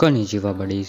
Konnichiwa buddies,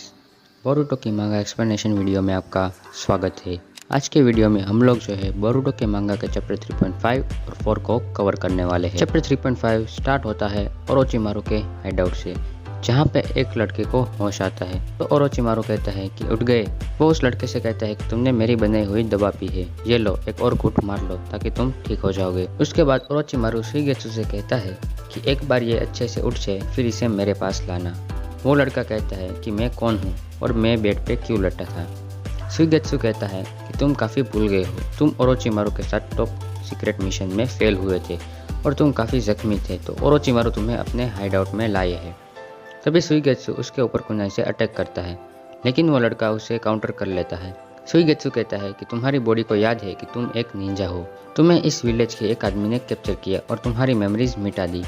Boruto की मांगा explanation video में आपका स्वागत है। आज के वीडियो में हम लोग जो है बोरुटो के मांगा के चैप्टर 3.5 और 4 को कवर करने वाले हैं। चैप्टर 3.5 स्टार्ट होता है ओरोचिमारू के हाइडआउट से, जहाँ पे एक लड़के को होश आता है। तो ओरोचिमारू कहता है कि उठ गए। वो उस लड़के से कहता है कि तुमने मेरी बनाई हुई दवा पी है, ये लो एक और घूंट मार लो ताकि तुम ठीक हो जाओगे। उसके बाद ओरोचिमारू सुइगेत्सु से कहता है कि एक बार ये अच्छे से उठ जाए फिर इसे मेरे पास लाना। वो लड़का कहता है कि मैं कौन हूँ और मैं बेड पे क्यों लेटा था। सुइगेत्सु कहता है कि तुम काफ़ी भूल गए हो, तुम ओरोचिमारू के साथ टॉप सीक्रेट मिशन में फेल हुए थे और तुम काफ़ी जख्मी थे, तो ओरोचिमारू तुम्हें अपने हाइडआउट में लाए हैं। तभी सुइगेत्सु उसके ऊपर कुनाई से अटैक करता है, लेकिन वो लड़का उसे काउंटर कर लेता है। सुइगेत्सु कहता है कि तुम्हारी बॉडी को याद है कि तुम एक निंजा हो, तुम्हें इस विलेज के एक आदमी ने कैप्चर किया और तुम्हारी मेमोरीज मिटा दी।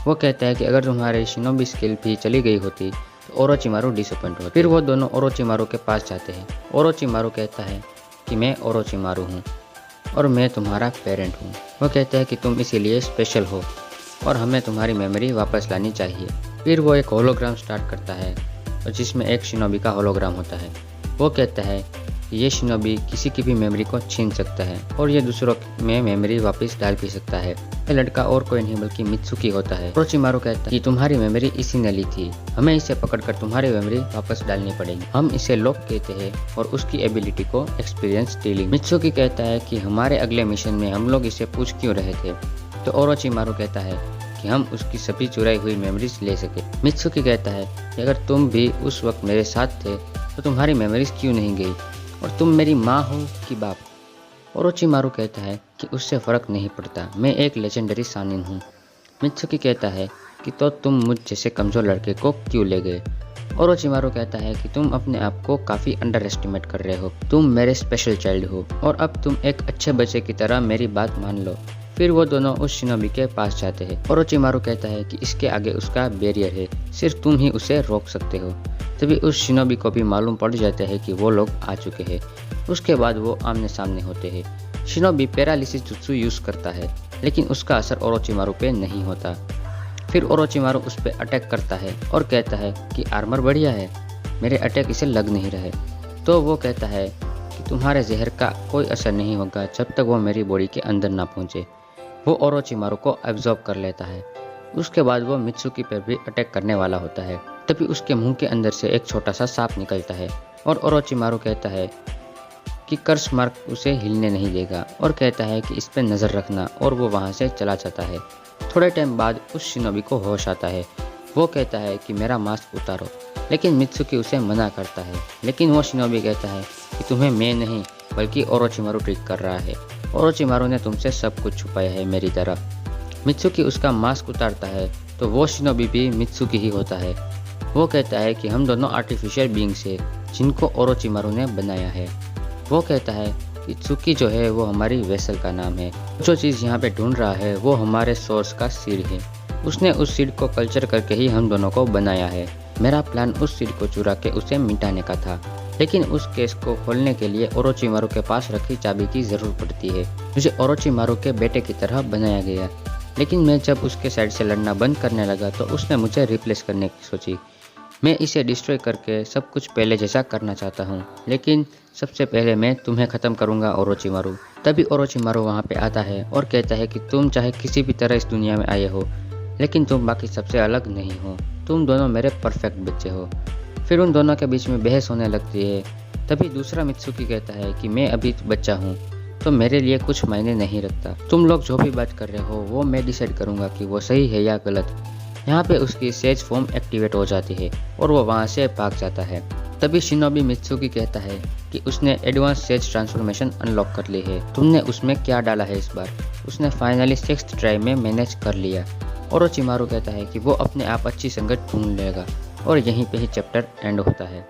वो कहता है कि अगर तुम्हारी शिनोबी स्किल भी चली गई होती तो ओरोचिमारू डिसअपॉइंट होता। फिर वो दोनों ओरोचिमारू के पास जाते हैं। ओरोचिमारू कहता है कि मैं ओरोचिमारू हूँ और मैं तुम्हारा पेरेंट हूँ। वो कहता है कि तुम इसीलिए स्पेशल हो और हमें तुम्हारी मेमोरी वापस लानी चाहिए। फिर वो एक होलोग्राम स्टार्ट करता है और जिसमें एक शिनोबी का होलोग्राम होता है। वो कहता है कि ये शिनोबी किसी की भी मेमोरी को छीन सकता है और ये दूसरों में मेमोरी वापस डाल भी सकता है। ये लड़का और कोई नहीं बल्कि मित्सुकी होता है। ओरोचिमारू कहता है कि तुम्हारी मेमोरी इसी ने ली थी, हमें इसे पकड़कर तुम्हारी मेमोरी वापस डालनी पड़ेगी। हम इसे लॉक कहते हैं और उसकी एबिलिटी को एक्सपीरियंस स्टीलिंग। मित्सुकी कहता है कि हमारे अगले मिशन में हम लोग इसे पूछ क्यों रहे थे। तो ओरोचिमारू कहता है कि हम उसकी सभी चुराई हुई मेमोरीज ले सके। मित्सुकी कहता है कि अगर तुम भी उस वक्त मेरे साथ थे तो तुम्हारी मेमोरीज क्यों नहीं गई और तुम मेरी माँ हो कि बाप। ओरोचिमारू कहता है कि उससे फ़र्क नहीं पड़ता, मैं एक लेजेंडरी सानिन हूँ। मित्सुकी कहता है कि तो तुम मुझ जैसे कमज़ोर लड़के को क्यों ले गए। ओरोचिमारू कहता है कि तुम अपने आप को काफ़ी अंडर एस्टिमेट कर रहे हो, तुम मेरे स्पेशल चाइल्ड हो और अब तुम एक अच्छे बच्चे की तरह मेरी बात मान लो। फिर वो दोनों उस शिनोबी के पास जाते हैं। ओरोचिमारू कहता है कि इसके आगे उसका बैरियर है, सिर्फ तुम ही उसे रोक सकते हो। तभी उस शिनोबी को भी मालूम पड़ जाता है कि वो लोग आ चुके हैं। उसके बाद वो आमने सामने होते हैं। शिनोबी पैरालिसिस जुत्सु यूज़ करता है, लेकिन उसका असर ओरोचिमारू पे नहीं होता। फिर ओरोचिमारू उस पर अटैक करता है और कहता है कि आर्मर बढ़िया है, मेरे अटैक इसे लग नहीं रहे। तो वो कहता है कि तुम्हारे जहर का कोई असर नहीं होगा जब तक वो मेरी बॉडी के अंदर ना पहुँचे। वो ओरोचिमारू को एब्जॉर्ब कर लेता है। उसके बाद वो मित्सुकी पर भी अटैक करने वाला होता है। तभी उसके मुंह के अंदर से एक छोटा सा सांप निकलता है और ओरोचिमारू कहता है कि कर्स मार्क उसे हिलने नहीं देगा और कहता है कि इस पर नज़र रखना, और वो वहाँ से चला जाता है। थोड़े टाइम बाद उस शिनोबी को होश आता है। वो कहता है कि मेरा मास्क उतारो, लेकिन मित्सुकी उसे मना करता है। लेकिन वो शिनोबी कहता है कि तुम्हें मैं नहीं बल्कि ओरोचिमारू ट्रिक कर रहा है। ओरोचिमारू ने तुमसे सब कुछ छुपाया है मेरी तरफ। मित्सुकी उसका मास्क उतारता है तो वो शिनोबी भी मित्सुकी ही होता है। वो कहता है कि हम दोनों आर्टिफिशियल बीइंग्स हैं जिनको ओरोचिमारू ने बनाया है। वो कहता है कि त्सुकी जो है वो हमारी वेसल का नाम है। जो चीज़ यहाँ पे ढूंढ रहा है वो हमारे सोर्स का सीड है। उसने उस सीड को कल्चर करके ही हम दोनों को बनाया है। मेरा प्लान उस सीड को चुरा के उसे मिटाने का था, लेकिन उस केस को खोलने के लिए ओरोचिमारू के पास रखी चाबी की ज़रूरत पड़ती है। मुझे ओरोचिमारू के बेटे की तरह बनाया गया, लेकिन मैं जब उसके साइड से लड़ना बंद करने लगा तो उसने मुझे रिप्लेस करने की सोची। मैं इसे डिस्ट्रॉय करके सब कुछ पहले जैसा करना चाहता हूँ, लेकिन सबसे पहले मैं तुम्हें ख़त्म करूँगा ओरोचिमारू। तभी ओरोचिमारू वहाँ पे आता है और कहता है कि तुम चाहे किसी भी तरह इस दुनिया में आए हो, लेकिन तुम बाकी सबसे अलग नहीं हो, तुम दोनों मेरे परफेक्ट बच्चे हो। फिर उन दोनों के बीच में बहस होने लगती है। तभी दूसरा मित्सुकी कहता है कि मैं अभी बच्चा हूँ तो मेरे लिए कुछ मायने नहीं रखता, तुम लोग जो भी बात कर रहे हो वो मैं डिसाइड करूँगा कि वो सही है या गलत। यहाँ पे उसकी सेज फॉर्म एक्टिवेट हो जाती है और वो वहाँ से भाग जाता है। तभी शिनोबी मित्सुकी कहता है कि उसने एडवांस सेज ट्रांसफॉर्मेशन अनलॉक कर ली है, तुमने उसमें क्या डाला है इस बार। उसने फाइनली 6th ट्राई में मैनेज कर लिया। ओरोचिमारू कहता है कि वो अपने आप अच्छी संगत ढूंढ लेगा और यहीं पे ही चैप्टर एंड होता है।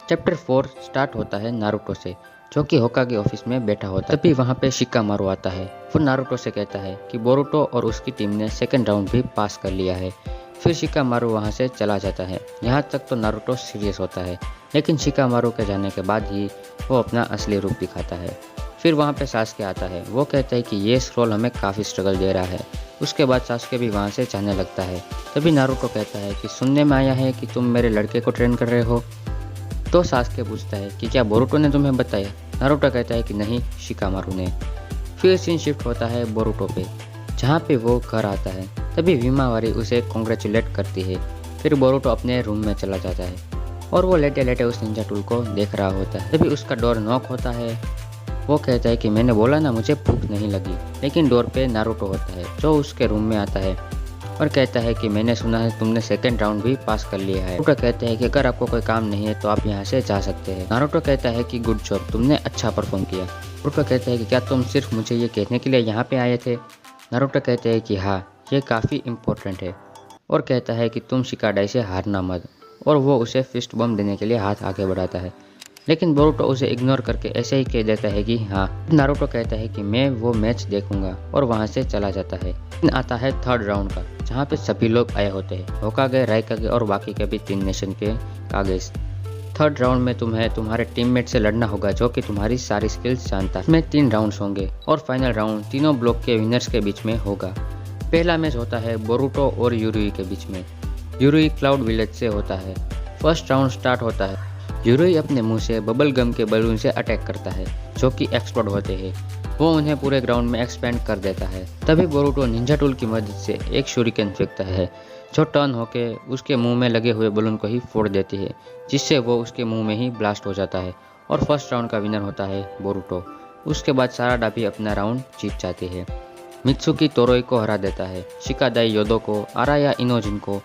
चैप्टर 4 स्टार्ट होता है नारुतो से, जो कि होकागे ऑफिस में बैठा होता है। तभी वहाँ पे शिकामारू आता है। वो नारुतो से कहता है कि बोरुटो और उसकी टीम ने सेकंड राउंड भी पास कर लिया है। फिर शिकामारू वहाँ से चला जाता है। यहाँ तक तो नारुतो सीरियस होता है, लेकिन शिकामारू के जाने के बाद ही वो अपना असली रूप दिखाता है। फिर वहाँ पे सासके आता है। वो कहता है कि ये स्क्रॉल हमें काफ़ी स्ट्रगल दे रहा है, उसके बाद सास्के भी वहाँ से जाने लगता है। तभी नारुतो कहता है कि सुनने में आया है कि तुम मेरे लड़के को ट्रेन कर रहे हो। तो सास्के पूछता है कि क्या बोरुतो ने तुम्हें बताया? नारुतो कहता है कि नहीं, शिकामारू ने। फिर सीन शिफ्ट होता है बोरुतो पे, जहाँ पे वो घर आता है। तभी हिमावारी उसे कॉन्ग्रेचुलेट करती है। फिर बोरुतो अपने रूम में चला जाता है और वो लेटे लेटे उस निंजा टूल को देख रहा होता है। तभी उसका डोर नॉक होता है। वो कहता है कि मैंने बोला ना मुझे भूख नहीं लगी, लेकिन डोर पे नारुतो होता है जो उसके रूम में आता है और कहता है कि मैंने सुना है तुमने सेकंड राउंड भी पास कर लिया है। नारुतो कहते हैं कि अगर आपको कोई काम नहीं है तो आप यहाँ से जा सकते हैं। नारुतो कहता है कि गुड जॉब, तुमने अच्छा परफॉर्म किया। नारुतो कहता है कि क्या तुम सिर्फ मुझे ये कहने के लिए यहाँ पे आए थे? नारुतो कहते हैं कि हाँ, ये काफ़ी इम्पोर्टेंट है, और कहता है कि तुम शिकाडाई से हारना मत, और वो उसे फिस्ट बम देने के लिए हाथ आगे बढ़ाता है। लेकिन बोरुतो उसे इग्नोर करके ऐसे ही कह देता है कि हाँ। नारुतो कहता है कि मैं वो मैच देखूंगा और वहाँ से चला जाता है। आता है थर्ड राउंड का, जहाँ पे सभी लोग आए होते हैं, होकागे, राइकागे और बाकी के भी 3 नेशन के कागेस। थर्ड राउंड में तुम्हें तुम्हारे टीममेट से लड़ना होगा जो कि तुम्हारी सारी स्किल्स जानता है। इसमें 3 राउंड्स होंगे और फाइनल राउंड तीनों ब्लॉक के विनर्स के बीच में होगा। पहला मैच होता है बोरुतो और यूरुई के बीच में। यूरुई क्लाउड विलेज से होता है। फर्स्ट राउंड स्टार्ट होता है। यूरुई अपने मुंह से बबल गम के बलून से अटैक करता है जो कि एक्सप्लोड होते हैं। वो उन्हें पूरे ग्राउंड में एक्सपेंड कर देता है। तभी बोरुतो निंजा टूल की मदद से एक शूरिकेन फेंकता है जो टर्न होके उसके मुंह में लगे हुए बलून को ही फोड़ देती है, जिससे वो उसके मुंह में ही ब्लास्ट हो जाता है और फर्स्ट राउंड का विनर होता है बोरुतो। उसके बाद साराडा भी अपना राउंड जीत जाती है। मित्सुकी तोरोई को हरा देता है, शिकादाई योदो को, आराया इनोजिन को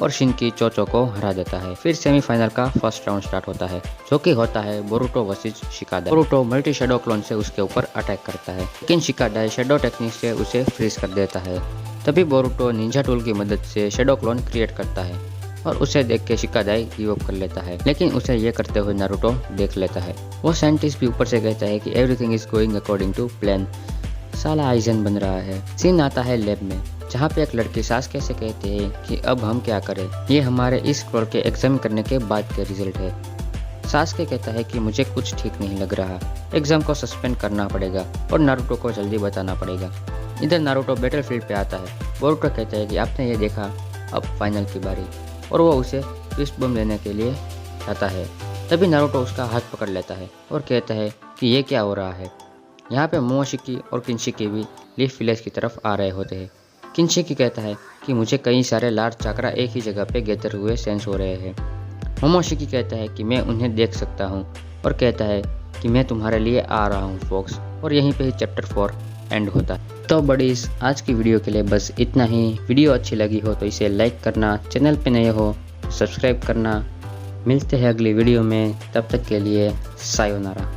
और शिनकी चोचो को हरा देता है। फिर सेमीफाइनल का फर्स्ट राउंड स्टार्ट होता है जो कि होता है Boruto versus Shikadai. Boruto multi shadow clone से उसके ऊपर अटैक करता है, लेकिन शिकादाई शेडो टेक्निक से उसे फ्रीज कर देता है। तभी बोरुतो निंजा टूल की मदद से शेडो क्लोन क्रिएट करता है और उसे देख के शिकादाई गिव अप कर लेता है, लेकिन उसे ये करते हुए नारुतो देख लेता है। वो साइंटिस्ट भी ऊपर से कहता है कि everything is going according to plan, साला आइजन बन रहा है। सीन आता है लैब में, जहाँ पे एक लड़की सास्के से कहते हैं कि अब हम क्या करें, ये हमारे इस फ्लोर के एग्जाम करने के बाद के रिजल्ट है। सास्के कहता है कि मुझे कुछ ठीक नहीं लग रहा, एग्जाम को सस्पेंड करना पड़ेगा और नारुतो को जल्दी बताना पड़ेगा। इधर नारुतो बैटलफील्ड पे आता है। बोरुतो कहता है कि आपने ये देखा, अब फाइनल की बारी, और वो उसे ट्विस्ट बम देने के लिए जाता है। तभी नारुतो उसका हाथ पकड़ लेता है और कहता है कि ये क्या हो रहा है। यहाँ पे मोमोशिकी और किंशिकी भी लीफ विलेज की तरफ आ रहे होते हैं। किंशिकी कहता है कि मुझे कई सारे लार्ज चाकरा एक ही जगह पे गैदर हुए सेंस हो रहे हैं। मोमोशिकी कहता है कि मैं उन्हें देख सकता हूँ और कहता है कि मैं तुम्हारे लिए आ रहा हूँ फॉक्स, और यहीं पे ही चैप्टर 4 एंड होता है। तो बडीज, आज की वीडियो के लिए बस इतना ही। वीडियो अच्छी लगी हो तो इसे लाइक करना, चैनल पे नए हो सब्सक्राइब करना। मिलते हैं अगली वीडियो में, तब तक के लिए सायोनारा।